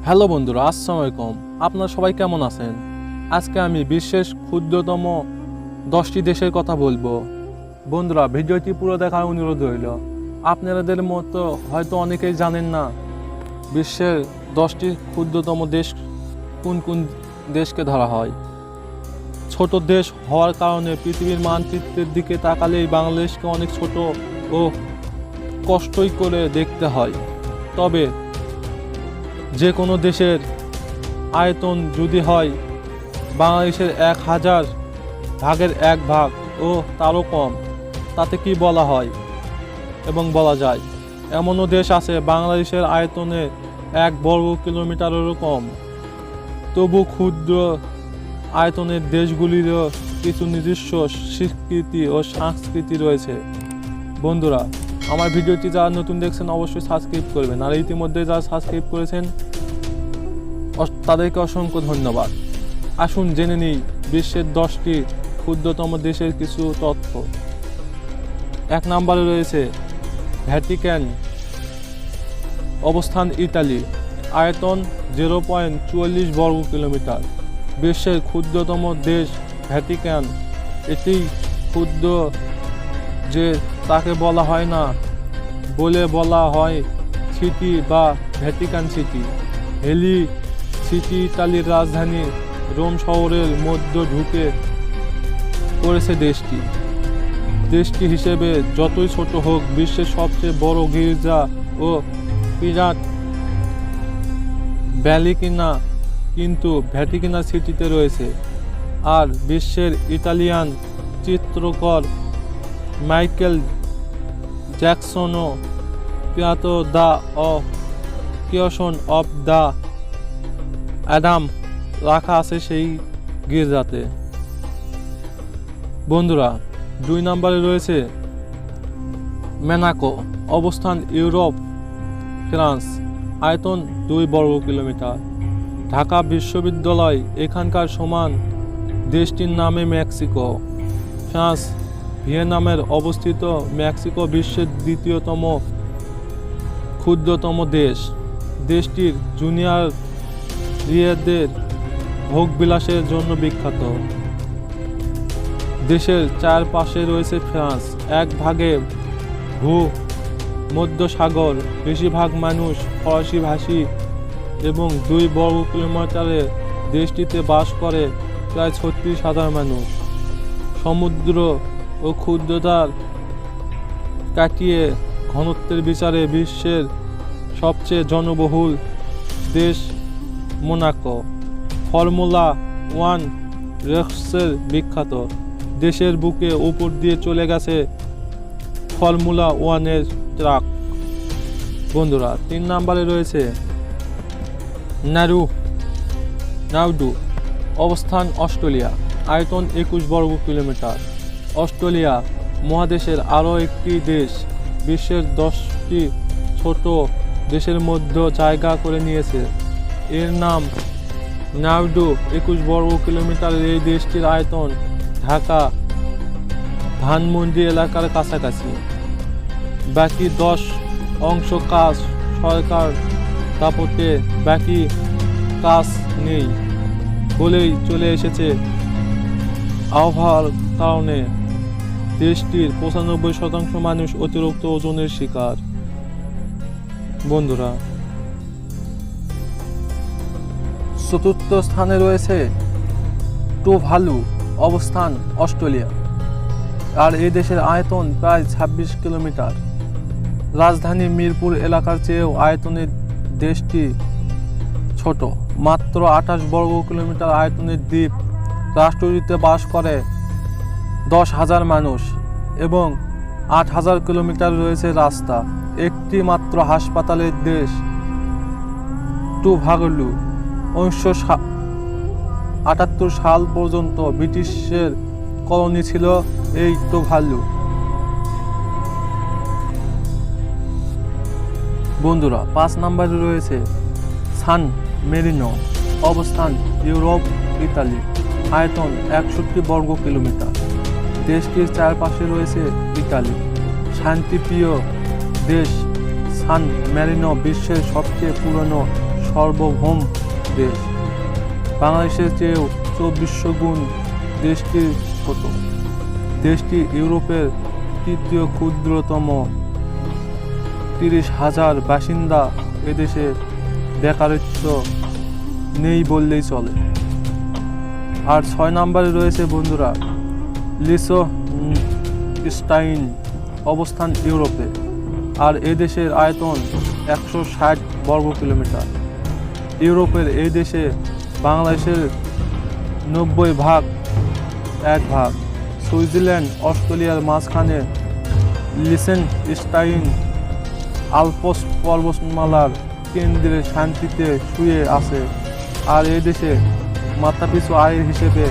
Hello বন্ধুরা, আসসালামু আলাইকুম। আপনারা সবাই কেমন আছেন? আজকে আমি বিশ্বের ক্ষুদ্রতম 10টি দেশের কথা বলবো। বন্ধুরা, ভিডিওটি পুরো দেখার অনুরোধ রইল। আপনাদের মতো হয়তো অনেকেই জানেন না বিশ্বের 10টি ক্ষুদ্রতম দেশ কোন কোন দেশকে ধরা হয়। ছোট দেশ হওয়ার কারণে পৃথিবীর মানচিত্রের দিকে তাকালেই বাংলাদেশকে অনেক ছোট ও কষ্টই করে দেখতে হয়। তবে যে কোনো দেশের আয়তন যদি হয় বাংলাদেশের 1000 ভাগের 1 ভাগ ও তারও কম, তাতে কি বলা হয় এবং বলা যায়? এমনও দেশ আছে বাংলাদেশের আয়তনে 1 বর্গ কিলোমিটারেরও কম, তবু ক্ষুদ্র আয়তনের দেশগুলিরও কিছু নিজস্ব স্বীকৃতি ও সংস্কৃতি রয়েছে। বন্ধুরা, আমার ভিডিওটি যারা নতুন দেখছেন অবশ্যই সাবস্ক্রাইব করবেন, আর ইতিমধ্যে যারা সাবস্ক্রাইব করেছেন তাদেরকে অসংখ্য ধন্যবাদ। আসুন জেনে নিই বিশ্বের 10টি ক্ষুদ্রতম দেশের কিছু তথ্য। 1 নম্বরে রয়েছে ভ্যাটিকান, অবস্থান ইতালি, আয়তন 0.44 বর্গ কিলোমিটার। বিশ্বের ক্ষুদ্রতম দেশ ভ্যাটিকান। এটি ক্ষুদ্র যে তাকে বলা হয় না বলে বলা হয় সিটি বা ভ্যাটিকান সিটি। হেলি সিটি ইতালির রাজধানী রোম শহরের মধ্যে ঢুকে পড়েছে দেশটি হিসেবে যতই ছোট হোক বিশ্বের সবচেয়ে বড় গির্জা ও পিরাট ব্যালিকিনা কিন্তু ভ্যাটিকান সিটিতে রয়েছে। আর বিশ্বের ইতালিয়ান চিত্রকর মাইকেল জ্যাকসনও পিয়াতো the creation of the Adam রাখা আছে সেই গির্জাতে। বন্ধুরা, 2 নম্বরে রয়েছে মোনাকো, অবস্থান ইউরোপ, ফ্রান্স, আয়তন 2 বর্গ কিলোমিটার। ঢাকা বিশ্ববিদ্যালয় এখানকার সমান। দেশটির নামে মেক্সিকো। ফ্রান্স ভিয়েনামের অবস্থিত। মেক্সিকো বিশ্বের 2য়তম ক্ষুদ্রতম দেশ। দেশটির জুনিয়র রিয়েদের ভোগবিলাসের জন্য বিখ্যাত। দেশের চারপাশে রয়েছে ফ্রান্স, 1 ভাগে ভূমধ্যসাগর, বেশিরভাগ মানুষ ফরাসি ভাষী এবং 2 বর্গ কিলোমিটারে দেশটিতে বাস করে প্রায় 36,000 মানুষ। সমুদ্র ও ক্ষুদ্রতার কাটিয়ে ঘনত্বের বিচারে বিশ্বের সবচেয়ে জনবহুল দেশ মোনাকো। ফর্মুলা 1 রেসের বিখ্যাত। দেশের বুকে উপর দিয়ে চলে গেছে ফর্মুলা 1 ট্রাক। বন্ধুরা, 3 নম্বরে রয়েছে নাউডু, অবস্থান অস্ট্রেলিয়া, আয়তন 21 বর্গ কিলোমিটার। অস্ট্রেলিয়া মহাদেশের আরও একটি দেশ, বিশ্বের 10টি ছোট দেশের মধ্যে জায়গা করে নিয়েছে। এর নাম নাউডু। 21 বর্গ কিলোমিটারের এই দেশটির আয়তন ঢাকা ধানমন্ডি এলাকার কাছাকাছি। বাকি 10 অংশ কাজ সরকার দাপটে, বাকি কাজ নেই বলেই চলে এসেছে। আবহাওয়ার কারণে দেশটির 95% মানুষ অতিরিক্ত ওজনের শিকার। বন্ধুরা, 4র্থ স্থানে রয়েছে টুভালু, অবস্থান অস্ট্রেলিয়া, আর এই দেশের আয়তন প্রায় 26 কিলোমিটার। রাজধানী মিরপুর এলাকার চেয়েও আয়তনে দেশটি ছোট। মাত্র 28 বর্গ কিলোমিটার আয়তনের দ্বীপ। রাষ্ট্রটিতে বাস করে 10,000 মানুষ এবং 8,000 কিলোমিটার রয়েছে রাস্তা। একটি মাত্র হাসপাতালের দেশ টুভালু। 1978 সাল পর্যন্ত ব্রিটিশের কলোনি ছিল এই টুভালু। বন্ধুরা, 5 নম্বরে রয়েছে সান মেরিনো, অবস্থান ইউরোপ, ইতালি, আয়তন 61 বর্গ কিলোমিটার। দেশটির চারপাশে রয়েছে ইতালি। শান্তিপ্রিয় দেশ সান মেরিনো বিশ্বের সবচেয়ে পুরনো সার্বভৌম দেশ। বাংলাদেশের চেয়েও 2400 গুণ দেশটি ছোট। দেশটি ইউরোপের তৃতীয় ক্ষুদ্রতম। 30,000 বাসিন্দা। এদেশে বেকারত্ব নেই বললেই চলে। আর 6 নম্বরে রয়েছে বন্ধুরা লিechtenstein, অবস্থান ইউরোপে। আর এদেশের আয়তন 160 বর্গ কিলোমিটার। ইউরোপের এই দেশে বাংলাদেশের 90 ভাগ 1 ভাগ। সুইজারল্যান্ড অস্ট্রেলিয়ার মাঝখানে লিechtenstein আল্পস পর্বতমালার কেন্দ্রে শান্তিতে শুয়ে আছে। আর এই দেশে মাথাপিছু আয়ের হিসেবে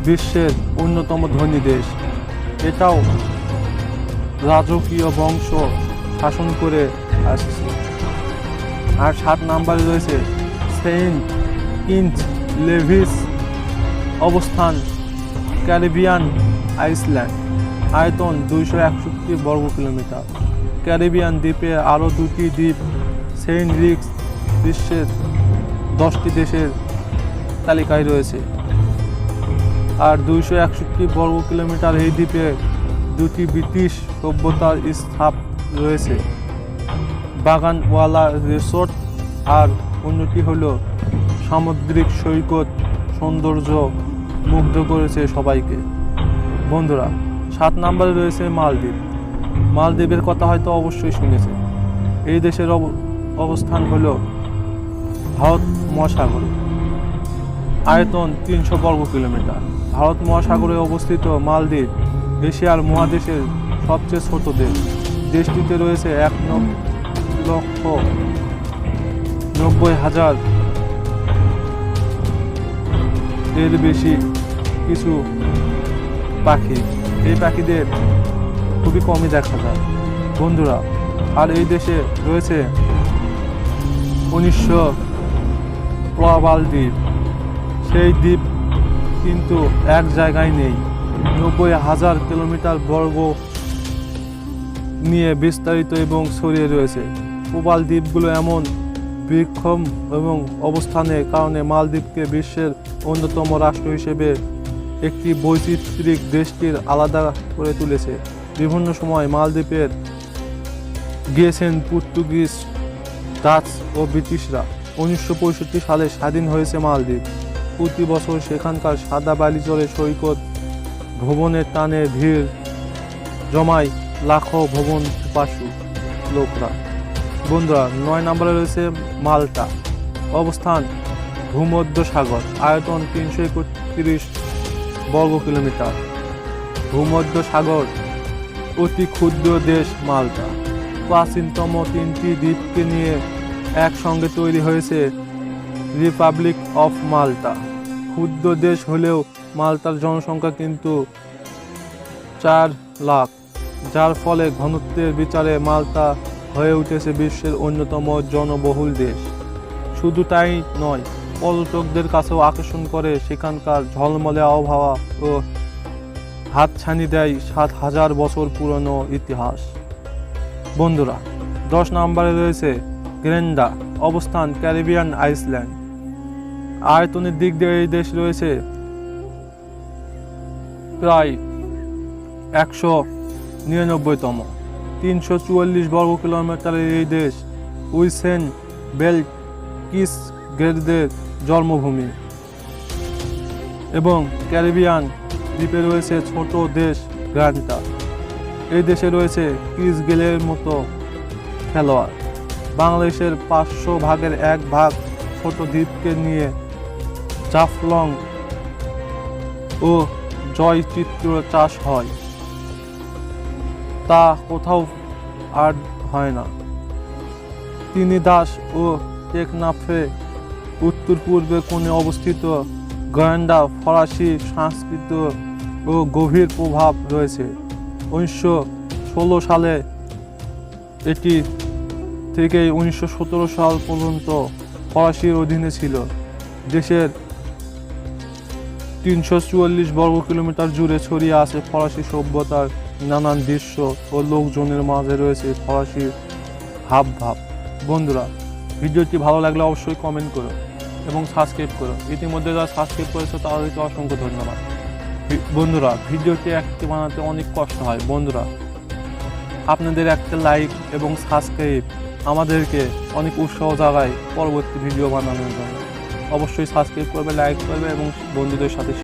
বিশ্বের অন্যতম ধনী দেশ। এটাও রাজকীয় বংশ শাসন করে আসছে। আর 7 নম্বরে রয়েছে সেন্ট কিটস নেভিস, অবস্থান ক্যারিবিয়ান আইল্যান্ড। আয়তন 261 বর্গ কিলোমিটার। ক্যারিবিয়ান দ্বীপে আরও 2টি দ্বীপ সেন্ট কিটস বিশ্বের 10টি দেশের তালিকায় রয়েছে। আর 261 বর্গ কিলোমিটার এই দ্বীপে 2টি ব্রিটিশ সভ্যতার স্থাপ রয়েছে, বাগানওয়ালা রিসোর্ট। আর অন্যটি হলো সামুদ্রিক সৈকত। সৌন্দর্য মুগ্ধ করেছে সবাইকে। বন্ধুরা, 7 নম্বরে রয়েছে মালদ্বীপ। মালদ্বীপের কথা হয়তো অবশ্যই শুনেছে। এই দেশের অবস্থান হলো ভারত মহাসাগর। আয়তন 300 বর্গ কিলোমিটার। ভারত মহাসাগরে অবস্থিত মালদ্বীপ এশিয়ার মহাদেশের সবচেয়ে ছোট দেশ। দেশটিতে রয়েছে 1,90,000 এর বেশি কিছু পাখি। এই পাখিদের খুবই কমই দেখা যায় বন্ধুরা। আর এই দেশে রয়েছে 1900 প্রবাল দ্বীপ। সেই দ্বীপ কিন্তু এক জায়গায় নেই, 90,000 কিলোমিটার বর্গ নিয়ে বিস্তারিত এবং ছড়িয়ে রয়েছে। প্রবাল দ্বীপগুলো এমন বিক্ষম এবং অবস্থানের কারণে মালদ্বীপকে বিশ্বের অন্যতম রাষ্ট্র হিসেবে একটি বৈচিত্রিক দেশটির আলাদা করে তুলেছে। বিভিন্ন সময় মালদ্বীপের গিয়েছেন পর্তুগিজ, ডাচ ও ব্রিটিশরা। 1965 সালে স্বাধীন হয়েছে মালদ্বীপ। প্রতি বছর সেখানকার সাদা বালি জলে সৈকত ভ্রমণের টানে ভিড় জমায় লাখো ভ্রমণ পিপাসু লোকরা। বন্ধুরা, 9 নম্বরে রয়েছে মাল্টা, অবস্থান ভূমধ্যসাগর। আয়তন 331 বর্গ কিলোমিটার। ভূমধ্যসাগর অতি ক্ষুদ্র দেশ মাল্টা। প্রাচীনতম 3টি দ্বীপকে নিয়ে একসঙ্গে তৈরি হয়েছে রিপাবলিক অফ মাল্টা। ক্ষুদ্র দেশ হলেও মাল্টার জনসংখ্যা কিন্তু 4 লাখ, যার ফলে ঘনত্বের বিচারে মাল্টা হয়ে উঠেছে বিশ্বের অন্যতম জনবহুল দেশ। শুধু তাই নয়, পর্যটকদের কাছেও আকর্ষণ করে সেখানকার ঝলমলে আবহাওয়া ও হাতছানি দেয় 7,000 বছর পুরনো ইতিহাস। বন্ধুরা, 10 নম্বরে রয়েছে গ্রেনাডা, অবস্থান ক্যারিবিয়ান আইল্যান্ড। আয়তনের দিক দিয়ে এই দেশ রয়েছে প্রায় 199তম। 344 বর্গ কিলোমিটারের এই দেশ উইসেন বেল্ট কিসগ্রেদের জন্মভূমি। এবং ক্যারিবিয়ান দ্বীপে রয়েছে ছোট দেশ গ্রেনাডা। এই দেশে রয়েছে ক্রিস গেলের মতো খেলোয়াড়। বাংলাদেশের 500 ভাগের 1 ভাগ ছোট দ্বীপকে নিয়ে জাফলং ও জয়চিত্র চাষ হয়, তা কোথাও আর হয় না। ত্রিনিদাদ ও টেকনাফে উত্তর পূর্বে কোণে অবস্থিত গয়ান্ডা ফরাসি সংস্কৃতি ও গভীর প্রভাব রয়েছে। 1916 সালে এটি থেকে 1917 সাল পর্যন্ত ফরাসির অধীনে ছিল। দেশের 344 বর্গ কিলোমিটার জুড়ে ছড়িয়ে আছে ফরাসি সভ্যতার নানান দৃশ্য ও লোকজনের মাঝে রয়েছে ফরাসি হাবভাব। বন্ধুরা, ভিডিওটি ভালো লাগলে অবশ্যই কমেন্ট করো এবং সাবস্ক্রাইব করো। ইতিমধ্যে যারা সাবস্ক্রাইব করেছো তাদেরকে অসংখ্য ধন্যবাদ। বন্ধুরা, ভিডিওটি একটি বানাতে অনেক কষ্ট হয়। বন্ধুরা, আপনাদের একটা লাইক এবং সাবস্ক্রাইব আমাদেরকে অনেক উৎসাহ জাগায় পরবর্তী ভিডিও বানানোর জন্য। অবশ্যই সাবস্ক্রাইব করবে, লাইক করবে এবং বন্ধুদের সাথে